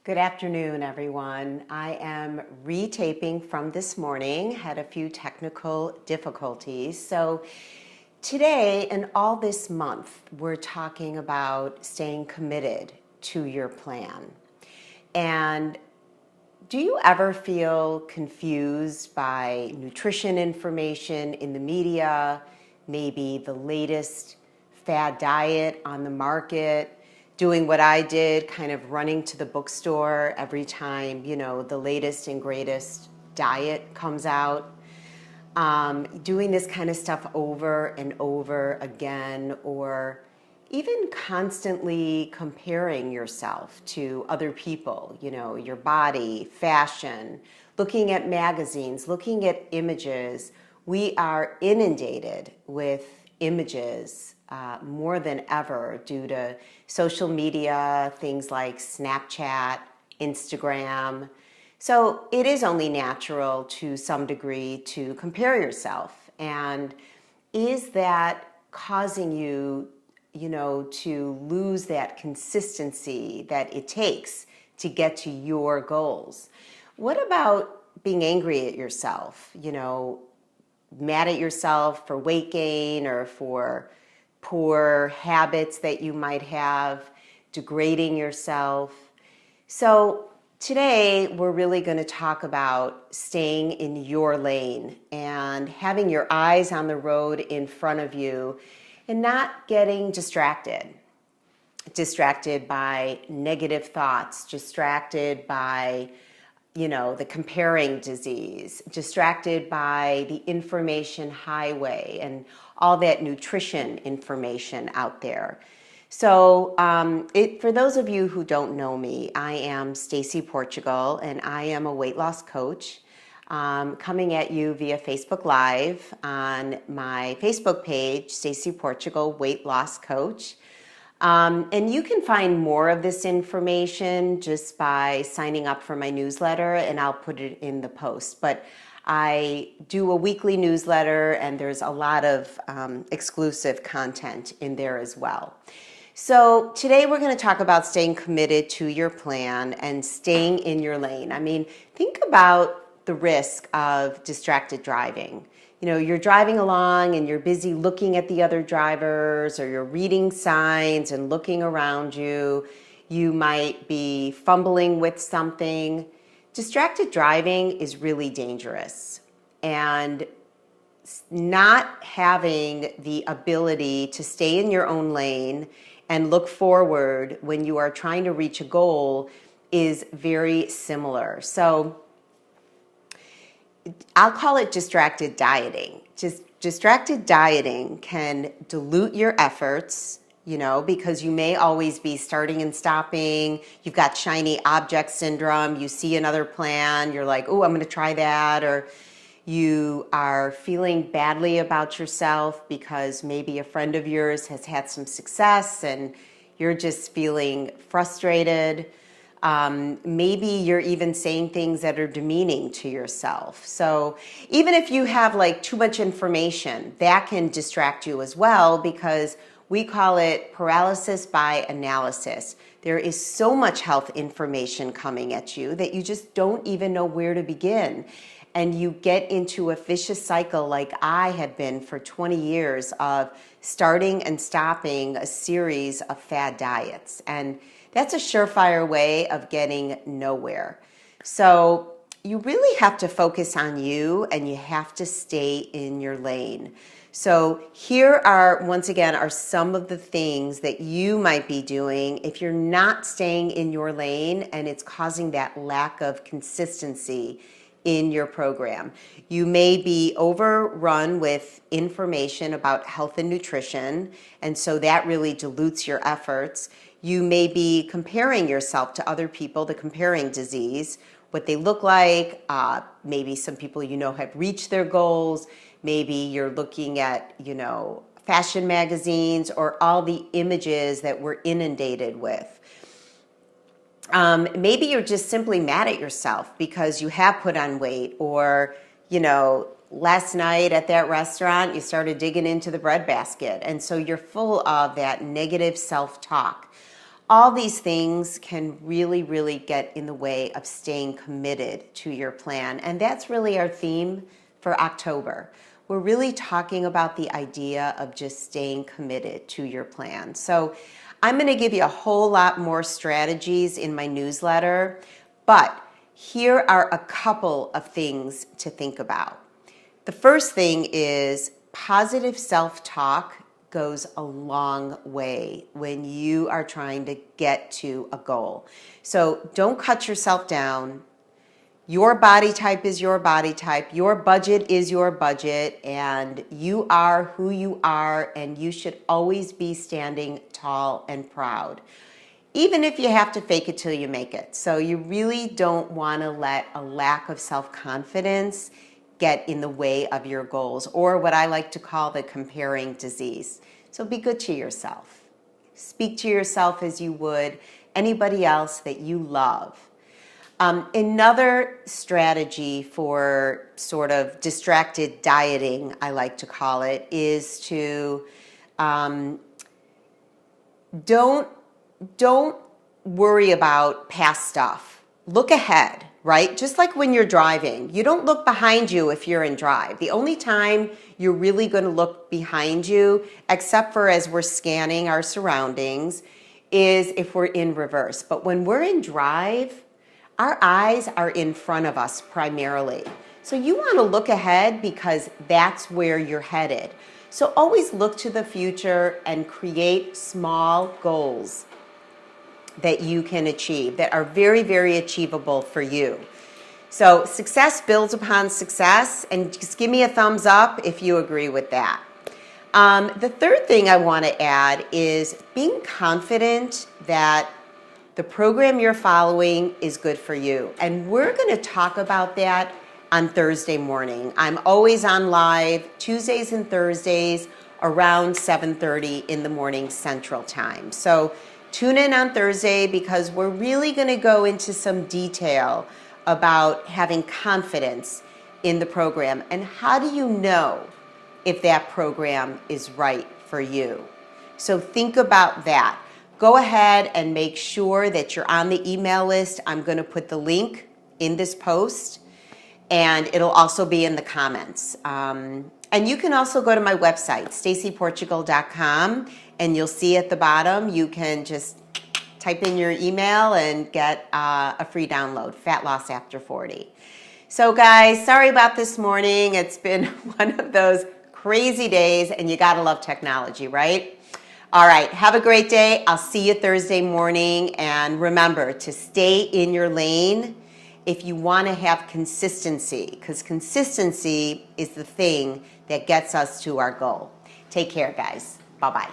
Good afternoon, everyone. I am retaping from this morning, had a few technical difficulties. So today and all this month, we're talking about staying committed to your plan. And do you ever feel confused by nutrition information in the media, maybe the latest fad diet on the market, doing what I did, kind of running to the bookstore every time, the latest and greatest diet comes out, doing this kind of stuff over and over again, or even constantly comparing yourself to other people, your body, fashion, looking at magazines, looking at images. We are inundated with images more than ever due to social media, things like Snapchat, Instagram. So it is only natural to some degree to compare yourself. And is that causing you, to lose that consistency that it takes to get to your goals? What about being angry at yourself, mad at yourself for weight gain or for poor habits that you might have, degrading yourself? So today we're really going to talk about staying in your lane and having your eyes on the road in front of you and not getting distracted by negative thoughts, distracted by the comparing disease, distracted by the information highway and all that nutrition information out there. So for those of you who don't know me, I am Stacy Portugal, and I am a weight loss coach coming at you via Facebook Live on my Facebook page, Stacy Portugal Weight Loss Coach. And you can find more of this information just by signing up for my newsletter, and I'll put it in the post. But I do a weekly newsletter, and there's a lot of exclusive content in there as well. So today we're going to talk about staying committed to your plan and staying in your lane. I mean, think about the risk of distracted driving. You're driving along and you're busy looking at the other drivers, or you're reading signs and looking around you. You might be fumbling with something. Distracted driving is really dangerous. And not having the ability to stay in your own lane and look forward when you are trying to reach a goal is very similar. So I'll call it distracted dieting. Just distracted dieting can dilute your efforts, because you may always be starting and stopping. You've got shiny object syndrome. You see another plan. You're like, oh, I'm going to try that. Or you are feeling badly about yourself because maybe a friend of yours has had some success and you're just feeling frustrated. Maybe you're even saying things that are demeaning to yourself. So even if you have too much information, that can distract you as well, because we call it paralysis by analysis. There is so much health information coming at you that you just don't even know where to begin. And you get into a vicious cycle like I have been for 20 years of starting and stopping a series of fad diets. And that's a surefire way of getting nowhere. So you really have to focus on you, and you have to stay in your lane. So here are, once again, are some of the things that you might be doing if you're not staying in your lane and it's causing that lack of consistency in your program. You may be overrun with information about health and nutrition, and so that really dilutes your efforts. You may be comparing yourself to other people, the comparing disease, what they look like. Maybe some people have reached their goals. Maybe you're looking at, fashion magazines or all the images that we're inundated with. Maybe you're just simply mad at yourself because you have put on weight, or, last night at that restaurant, you started digging into the breadbasket. And so you're full of that negative self-talk. All these things can really, really get in the way of staying committed to your plan. And that's really our theme for October. We're really talking about the idea of just staying committed to your plan. So I'm going to give you a whole lot more strategies in my newsletter, but here are a couple of things to think about. The first thing is positive self-talk goes a long way when you are trying to get to a goal. So don't cut yourself down. Your body type is your body type. Your budget is your budget, and you are who you are, and you should always be standing tall and proud, even if you have to fake it till you make it. So you really don't want to let a lack of self-confidence get in the way of your goals, or what I like to call the comparing disease. So be good to yourself. Speak to yourself as you would anybody else that you love. Another strategy for sort of distracted dieting, I like to call it, is to don't worry about past stuff. Look ahead, right? Just like when you're driving, you don't look behind you if you're in drive. The only time you're really going to look behind you, except for as we're scanning our surroundings, is if we're in reverse. But when we're in drive, our eyes are in front of us primarily. So you want to look ahead because that's where you're headed. So always look to the future and create small goals that you can achieve, that are very, very achievable for you. So success builds upon success, and just give me a thumbs up if you agree with that. The third thing I want to add is being confident that the program you're following is good for you. And we're going to talk about that on Thursday morning. I'm always on live Tuesdays and Thursdays around 7:30 in the morning Central Time. So tune in on Thursday because we're really going to go into some detail about having confidence in the program and how do you know if that program is right for you. So think about that. Go ahead and make sure that you're on the email list. I'm going to put the link in this post, and it'll also be in the comments. And you can also go to my website, stacyportugal.com, and you'll see at the bottom, you can just type in your email and get a free download, Fat Loss After 40. So guys, sorry about this morning. It's been one of those crazy days, and you gotta love technology, right? All right, have a great day. I'll see you Thursday morning, and remember to stay in your lane if you want to have consistency, because consistency is the thing that gets us to our goal. Take care, guys. Bye-bye.